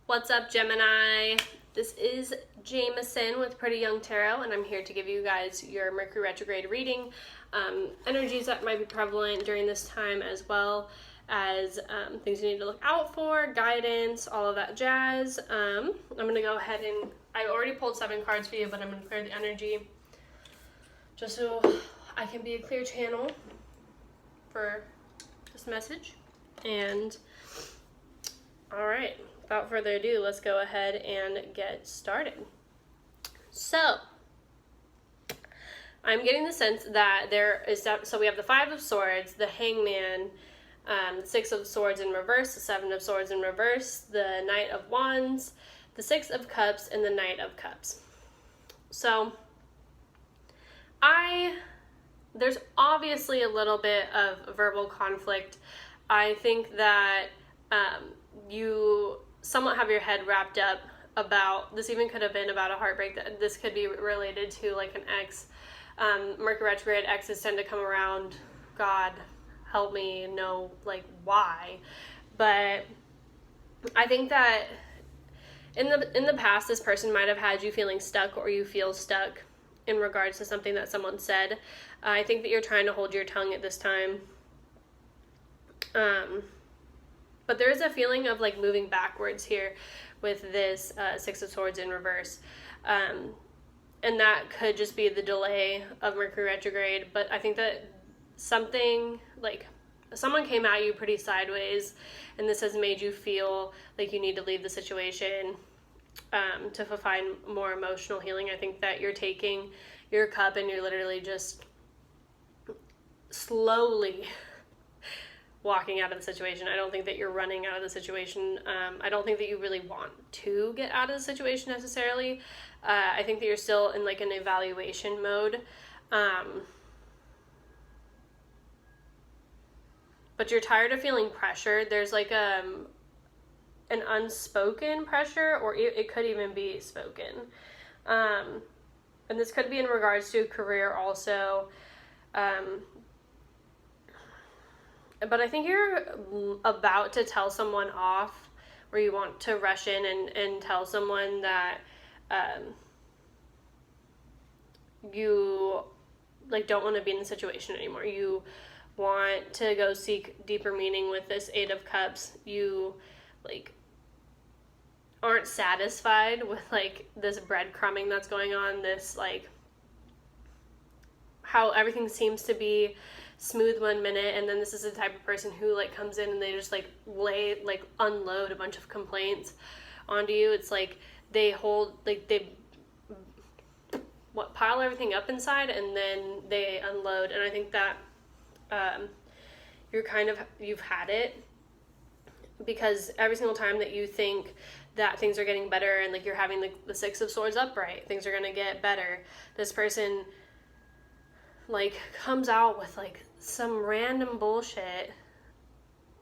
What's up, Gemini? This is Jameson with Pretty Young Tarot, and I'm here to give you guys your Mercury retrograde reading. Energies that might be prevalent during this time, as well as things you need to look out for, guidance, all of that jazz. I'm going to go ahead and I already pulled 7 cards for you, but I'm going to clear the energy just so I can be a clear channel for this message. And all right, without further ado, let's go ahead and get started. So I'm getting the sense that so we have the 5 of Swords, the Hangman, the 6 of Swords in reverse, the 7 of Swords in reverse, the Knight of Wands, the 6 of Cups, and the Knight of Cups. So there's obviously a little bit of verbal conflict. I think that you somewhat have your head wrapped up about, this even could have been about a heartbreak, that this could be related to like an ex. Mercury retrograde exes tend to come around, God help me know like why. But I think that in the past, this person might have had you feeling stuck, or you feel stuck in regards to something that someone said. I think that you're trying to hold your tongue at this time. But there is a feeling of like moving backwards here with this 6 of Swords in reverse. And that could just be the delay of Mercury retrograde. But I think that someone came at you pretty sideways, and this has made you feel like you need to leave the situation to find more emotional healing. I think that you're taking your cup and you're literally just slowly walking out of the situation. I don't think that you're running out of the situation. I don't think that you really want to get out of the situation necessarily. I think that you're still in like an evaluation mode. But you're tired of feeling pressured. There's like an unspoken pressure, or it could even be spoken. And this could be in regards to a career also. But I think you're about to tell someone off, or you want to rush in and tell someone that you like don't want to be in the situation anymore. You want to go seek deeper meaning with this 8 of Cups. You like aren't satisfied with like this breadcrumbing that's going on, this like how everything seems to be smooth one minute, and then this is the type of person who like comes in and they just like unload a bunch of complaints onto you. It's like they pile everything up inside and then they unload. And I think that you've had it, because every single time that you think that things are getting better and like you're having the 6 of Swords upright, things are gonna get better, this person like comes out with like some random bullshit,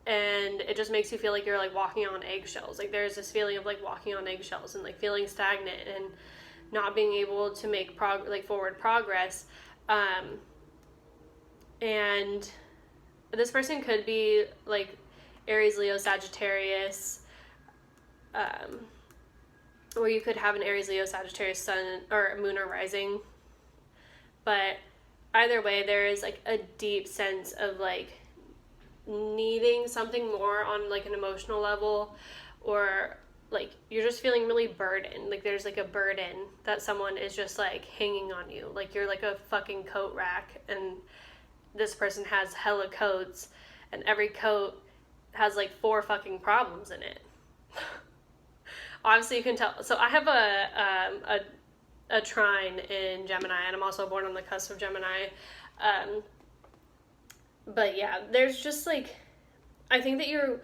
and it just makes you feel like you're like walking on eggshells. Like there's this feeling of like walking on eggshells and like feeling stagnant and not being able to make forward progress. And this person could be like Aries, Leo, Sagittarius, or you could have an Aries, Leo, Sagittarius sun or moon or rising. But either way, there is like a deep sense of like needing something more on like an emotional level, or like you're just feeling really burdened. Like there's like a burden that someone is just like hanging on you. Like you're like a fucking coat rack, and this person has hella coats, and every coat has like 4 fucking problems in it. Obviously you can tell. So I have a trine in Gemini, and I'm also born on the cusp of Gemini. But yeah, there's just like, I think that you're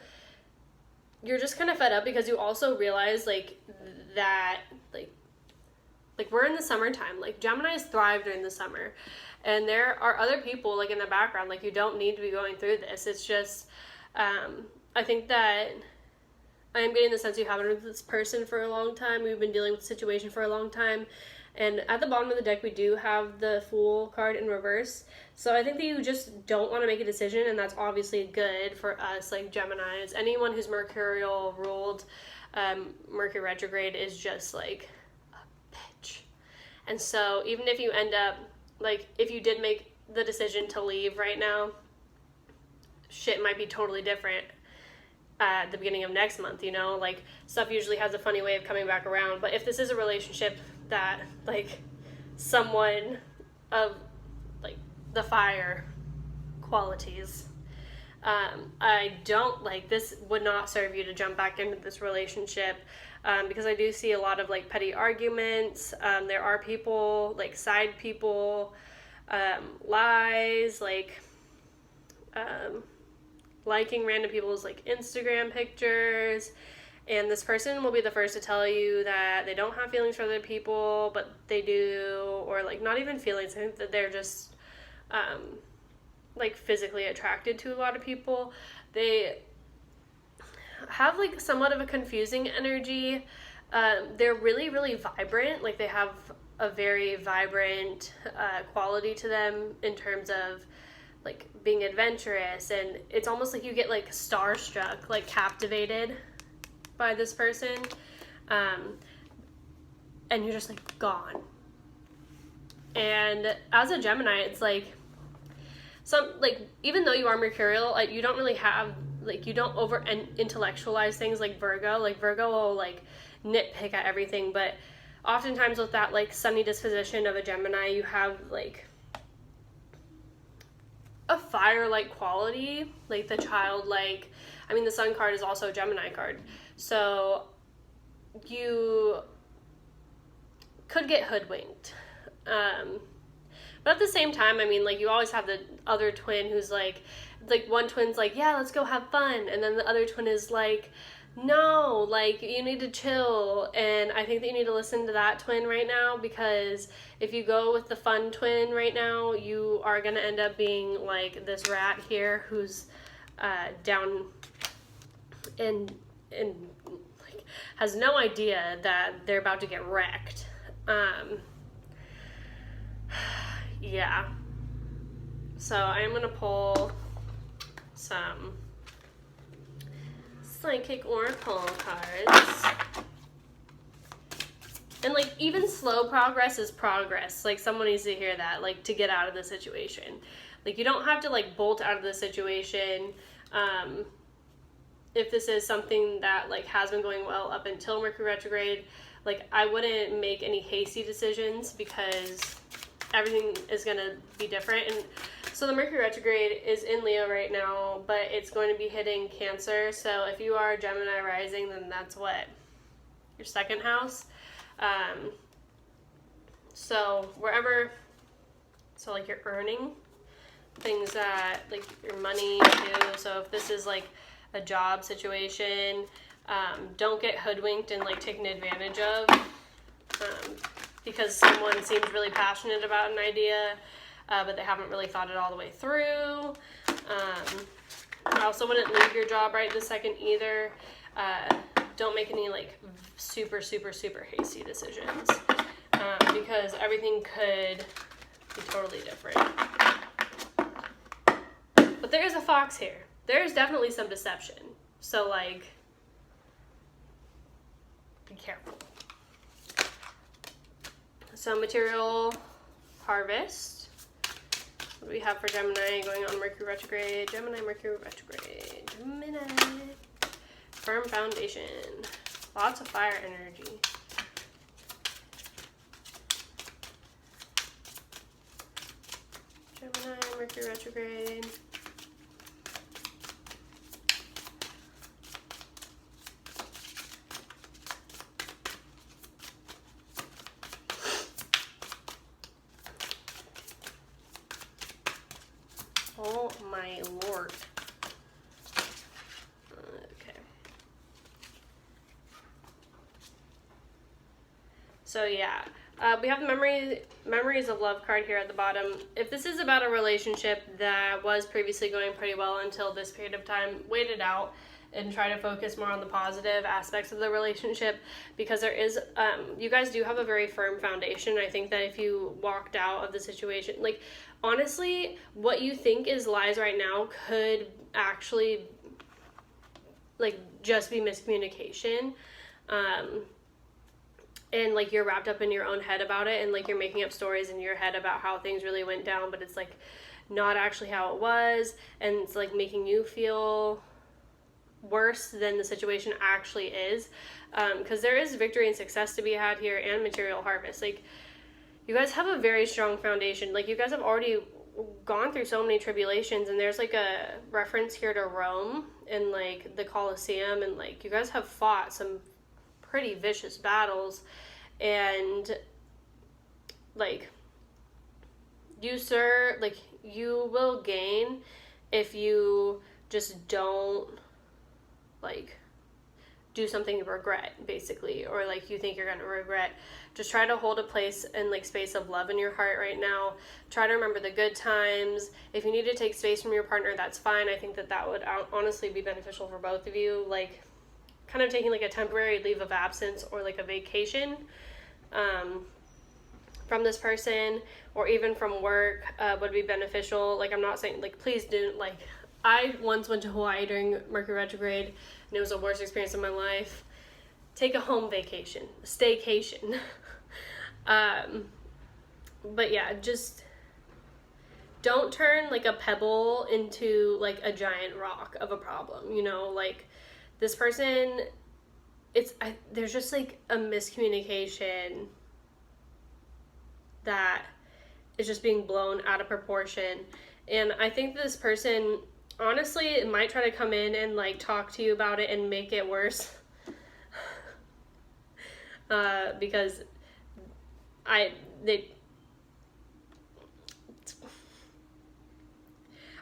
just kind of fed up, because you also realize like that like we're in the summertime. Like Geminis thrive during the summer, and there are other people like in the background. Like you don't need to be going through this. It's just I think that I am getting the sense you haven't been with this person for a long time. We've been dealing with the situation for a long time, And at the bottom of the deck, we do have the Fool card in reverse. So I think that you just don't want to make a decision, and that's obviously good for us, like Geminis. Anyone who's Mercurial ruled, Mercury retrograde is just like a bitch. And so even if you end up, like, if you did make the decision to leave right now, shit might be totally different at the beginning of next month, you know? Like, stuff usually has a funny way of coming back around. But if this is a relationship that, like, someone of, like, the fire qualities, I don't, like, this would not serve you to jump back into this relationship, because I do see a lot of, like, petty arguments. There are people, like, side people, lies, like, liking random people's, like, Instagram pictures, and this person will be the first to tell you that they don't have feelings for other people, but they do, or, like, not even feelings. I think that they're just, like, physically attracted to a lot of people. They have, like, somewhat of a confusing energy. They're really, really vibrant. Like, they have a very vibrant quality to them in terms of, like, being adventurous, and it's almost like you get, like, starstruck, like, captivated by this person, and you're just, like, gone. And as a Gemini, it's like, even though you are Mercurial, like, you don't really have, like, you don't over intellectualize things like Virgo. Like, Virgo will, like, nitpick at everything, but oftentimes with that, like, sunny disposition of a Gemini, you have, like, a fire-like quality, like the childlike. I mean, the Sun card is also a Gemini card, so you could get hoodwinked. But at the same time, I mean, like, you always have the other twin who's like one twin's like, yeah, let's go have fun, and then the other twin is like, no, like, you need to chill. And I think that you need to listen to that twin right now, because if you go with the fun twin right now, you are going to end up being like this rat here who's down and like, has no idea that they're about to get wrecked. Yeah. So I'm going to pull some psychic oracle cards. And, like, even slow progress is progress. Like, someone needs to hear that, like, to get out of the situation. Like, you don't have to, like, bolt out of the situation. If this is something that, like, has been going well up until Mercury retrograde, like, I wouldn't make any hasty decisions, because everything is going to be different. And so the Mercury retrograde is in Leo right now, but it's going to be hitting Cancer. So if you are Gemini rising, then that's what? Your second house. So wherever, so, like, you're earning things that, like, your money too. So if this is, like, a job situation, don't get hoodwinked and, like, taken advantage of, because someone seems really passionate about an idea, but they haven't really thought it all the way through. I also wouldn't leave your job right this second either. Don't make any, like, super, super, super hasty decisions, because everything could be totally different. But there is a fox here. There is definitely some deception. So, like, be careful. So, material harvest. What do we have for Gemini going on Mercury retrograde? Gemini, Mercury retrograde. Gemini. Firm foundation. Lots of fire energy. Gemini, Mercury retrograde. Oh my lord. Okay. So yeah, we have the memories of love card here at the bottom. If this is about a relationship that was previously going pretty well until this period of time, wait it out. and try to focus more on the positive aspects of the relationship, because there is, you guys do have a very firm foundation. I think that if you walked out of the situation, like, honestly, what you think is lies right now could actually, like, just be miscommunication. And, like, you're wrapped up in your own head about it, and, like, you're making up stories in your head about how things really went down, but it's, like, not actually how it was, and it's, like, making you feel worse than the situation actually is, because there is victory and success to be had here, and material harvest. Like, you guys have a very strong foundation. Like, you guys have already gone through so many tribulations, and there's, like, a reference here to Rome and, like, the Colosseum, and, like, you guys have fought some pretty vicious battles, and, like, you will gain if you just don't, like, do something you regret, basically, or, like, you think you're gonna regret. Just try to hold a place and, like, space of love in your heart right now. Try to remember the good times. If you need to take space from your partner, that's fine. I think that would honestly be beneficial for both of you, like, kind of taking, like, a temporary leave of absence or, like, a vacation from this person, or even from work, would be beneficial. Like, I'm not saying, like, please don't, like, I once went to Hawaii during Mercury retrograde, and it was the worst experience of my life. Take a home vacation, a staycation. But yeah, just don't turn, like, a pebble into, like, a giant rock of a problem, you know? Like, this person, there's just, like, a miscommunication that is just being blown out of proportion. And I think this person, honestly, it might try to come in and, like, talk to you about it and make it worse. Because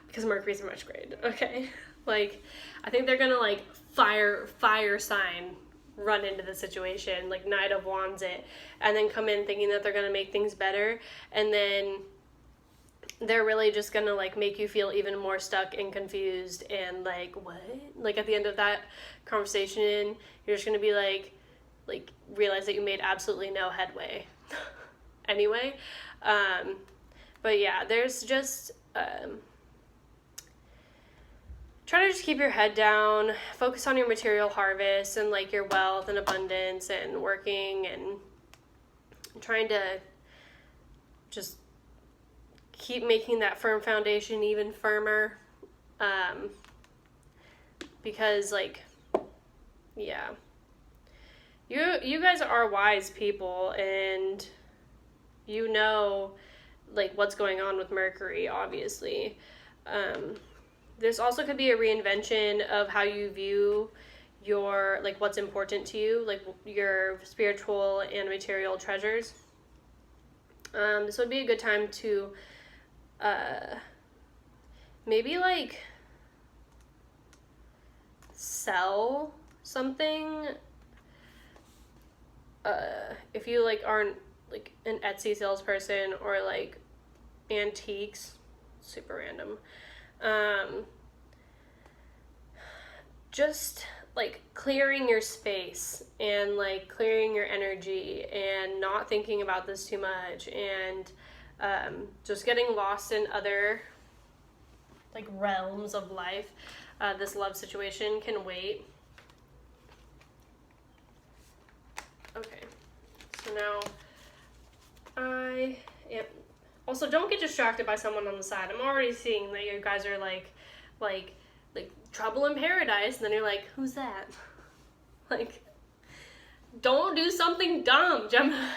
because Mercury's in retrograde, okay? Like, I think they're gonna, like, fire sign run into the situation, like, Knight of Wands it, and then come in thinking that they're gonna make things better, and then they're really just gonna, like, make you feel even more stuck and confused, and, like, what? Like, at the end of that conversation, you're just gonna be like realize that you made absolutely no headway anyway. But yeah, there's just try to just keep your head down, focus on your material harvest and, like, your wealth and abundance, and working and trying to just keep making that firm foundation even firmer, because, like, yeah, you guys are wise people, and you know, like, what's going on with Mercury, obviously. This also could be a reinvention of how you view your, like, what's important to you, like, your spiritual and material treasures. This would be a good time to maybe, like, sell something. If you, like, aren't, like, an Etsy salesperson, or, like, antiques, super random. Just, like, clearing your space and, like, clearing your energy and not thinking about this too much, and just getting lost in other, like, realms of life. This love situation can wait. Okay, so now I am. Also, don't get distracted by someone on the side. I'm already seeing that you guys are like trouble in paradise, and then you're like, who's that? Like, don't do something dumb, Gemini.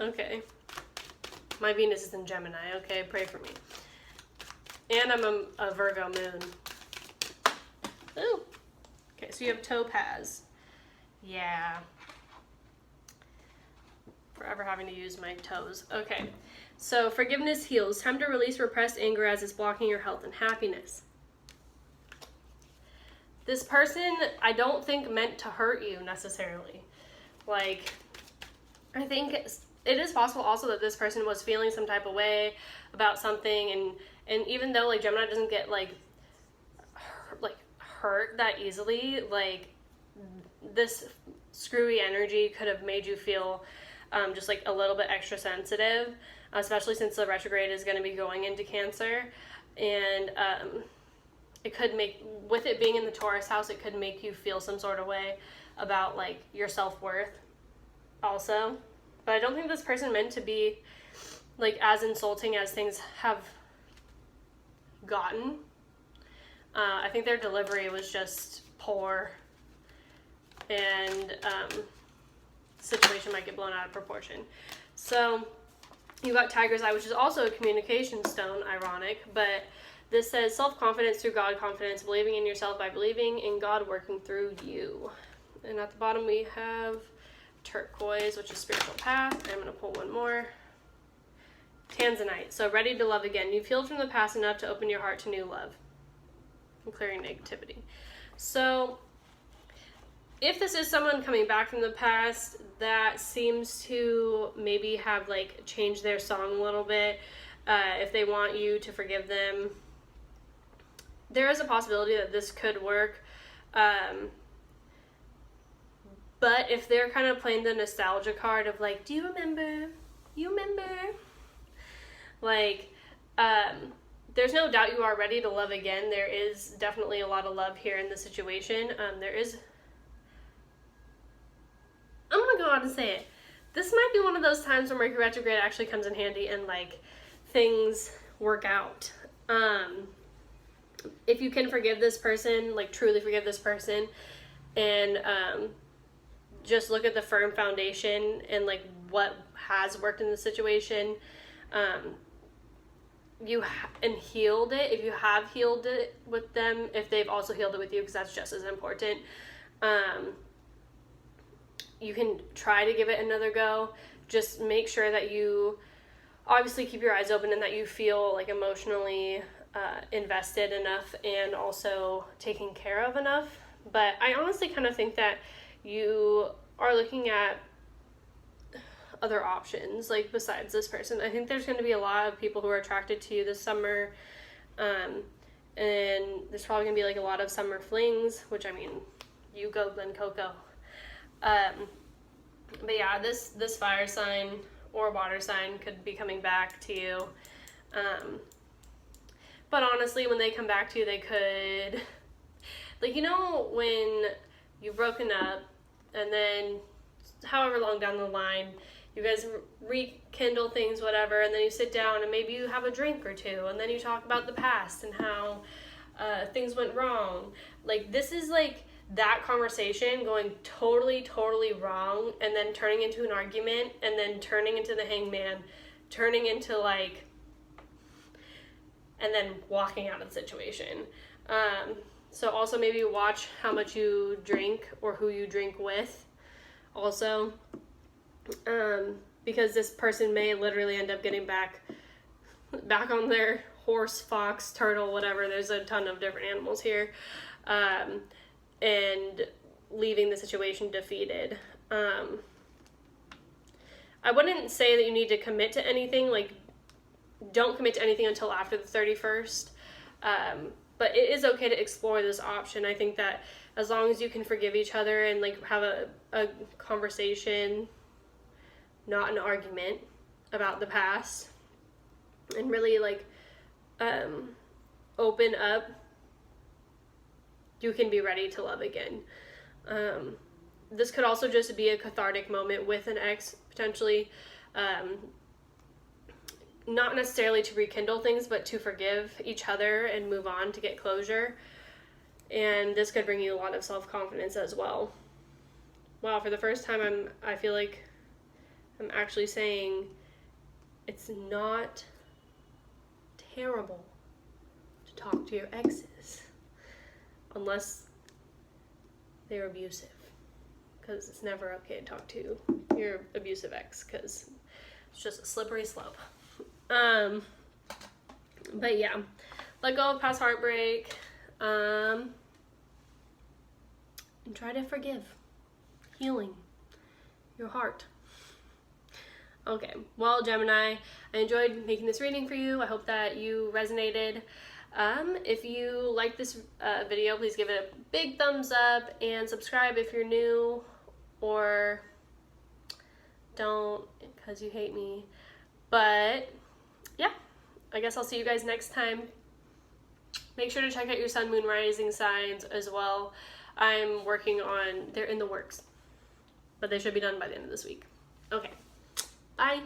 Okay. My Venus is in Gemini, okay? Pray for me. And I'm a Virgo moon. Ooh. Okay, so you have topaz. Yeah. Forever having to use my toes. Okay. So forgiveness heals. Time to release repressed anger as it's blocking your health and happiness. This person, I don't think meant to hurt you necessarily. Like, I think it is possible also that this person was feeling some type of way about something, and even though, like, Gemini doesn't get, like hurt that easily. Like, this screwy energy could have made you feel just like a little bit extra sensitive, especially since the retrograde is going to be going into Cancer. And it could make, with it being in the Taurus house, it could make you feel some sort of way about like your self-worth also. But I don't think this person meant to be like as insulting as things have gotten. I think their delivery was just poor, and the situation might get blown out of proportion. So you got Tiger's Eye, which is also a communication stone, ironic, but this says self-confidence through God confidence, believing in yourself by believing in God working through you. And at the bottom we have Turquoise, which is spiritual path. I'm going to pull one more. Tanzanite, so ready to love again. You've healed from the past enough to open your heart to new love and clearing negativity. So if this is someone coming back from the past that seems to maybe have like changed their song a little bit, if they want you to forgive them, there is a possibility that this could work. But if they're kind of playing the nostalgia card of like, do you remember? You remember? Like, there's no doubt you are ready to love again. There is definitely a lot of love here in the situation. I'm gonna go out and say it. This might be one of those times where Mercury retrograde actually comes in handy and like things work out. If you can forgive this person, like truly forgive this person, and just look at the firm foundation and like what has worked in the situation, and healed it. If you have healed it with them, if they've also healed it with you, because that's just as important, you can try to give it another go. Just make sure that you obviously keep your eyes open and that you feel like emotionally invested enough and also taken care of enough. But I honestly kind of think that you are looking at other options, like besides this person. I think there's going to be a lot of people who are attracted to you this summer, and there's probably going to be like a lot of summer flings, which I mean, you go Glen Coco. But yeah, this fire sign or water sign could be coming back to you. But honestly, when they come back to you, they could, like, you know, when you've broken up and then however long down the line, you guys rekindle things, whatever, and then you sit down and maybe you have a drink or two, and then you talk about the past and how things went wrong. Like, this is like that conversation going totally wrong, and then turning into an argument, and then turning into the hangman, turning into like, and then walking out of the situation. So also maybe watch how much you drink or who you drink with also, because this person may literally end up getting back on their horse, fox, turtle, whatever. There's a ton of different animals here. And leaving the situation defeated. I wouldn't say that you need to commit to anything, like don't commit to anything until after the 31st. But it is okay to explore this option. I think that as long as you can forgive each other and like have a conversation, not an argument about the past, and really like open up, you can be ready to love again. This could also just be a cathartic moment with an ex, potentially. Not necessarily to rekindle things, but to forgive each other and move on to get closure. And this could bring you a lot of self-confidence as well. Wow, for the first time, I feel like I'm actually saying it's not terrible to talk to your exes. Unless they're abusive, because it's never okay to talk to your abusive ex, because it's just a slippery slope. But yeah, let go of past heartbreak, and try to forgive, healing your heart. Okay, well, Gemini, I enjoyed making this reading for you. I hope that you resonated. If you like this video, please give it a big thumbs up and subscribe if you're new, or don't because you hate me. But yeah, I guess I'll see you guys next time. Make sure to check out your sun, moon, rising signs as well. I'm working on, they're in the works, but they should be done by the end of this week. Okay, bye.